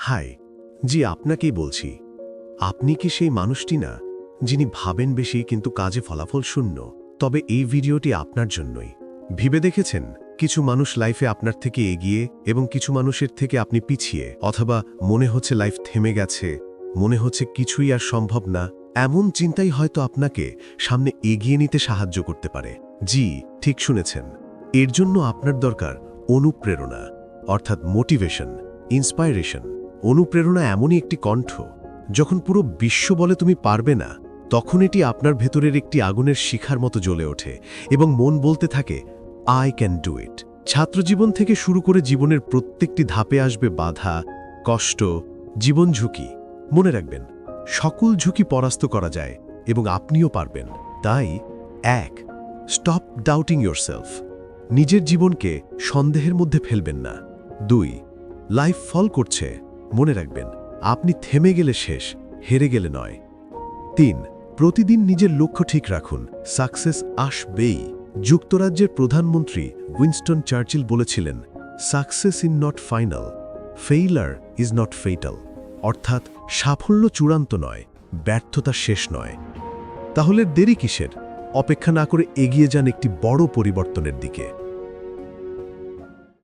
High, জি আপনাকেই বলছি। আপনি কি সেই মানুষটি না, যিনি ভাবেন বেশি কিন্তু কাজে ফলাফল শূন্য? তবে এই ভিডিওটি আপনার জন্যই। ভেবে দেখেছেন, কিছু মানুষ লাইফে আপনার থেকে এগিয়ে এবং কিছু মানুষের থেকে আপনি পিছিয়ে, অথবা মনে হচ্ছে লাইফ থেমে গেছে, মনে হচ্ছে কিছুই আর সম্ভব না। এমন চিন্তাই হয়তো আপনাকে সামনে এগিয়ে নিতে সাহায্য করতে পারে। জি, ঠিক শুনেছেন। এর জন্য আপনার দরকার অনুপ্রেরণা, অর্থাৎ মোটিভেশন, ইন্সপাইরেশন। অনুপ্রেরণা এমনই একটি কণ্ঠ, যখন পুরো বিশ্ব বলে তুমি পারবে না, তখন এটি আপনার ভেতরের একটি আগুনের শিখার মতো জ্বলে ওঠে এবং মন বলতে থাকে, আই ক্যান ডু ইট। ছাত্রজীবন থেকে শুরু করে জীবনের প্রত্যেকটি ধাপে আসবে বাধা, কষ্ট, জীবন ঝুঁকি। মনে রাখবেন, সকল ঝুঁকি পরাস্ত করা যায় এবং আপনিও পারবেন। তাই 1. Stop doubting yourself. নিজের জীবনকে সন্দেহের মধ্যে ফেলবেন না। 2. লাইফ ফল করছে, মনে রাখবেন, আপনি থেমে গেলে শেষ, হেরে গেলে নয়। 3. প্রতিদিন নিজের লক্ষ্য ঠিক রাখুন, সাকসেস আসবেই। যুক্তরাজ্যের প্রধানমন্ত্রী উইনস্টন চার্চিল বলেছিলেন, success is not final, failure is not fatal. অর্থাৎ সাফল্য চূড়ান্ত নয়, ব্যর্থতা শেষ নয়। তাহলে দেরি কিসের? অপেক্ষা না করে এগিয়ে যান একটি বড় পরিবর্তনের দিকে।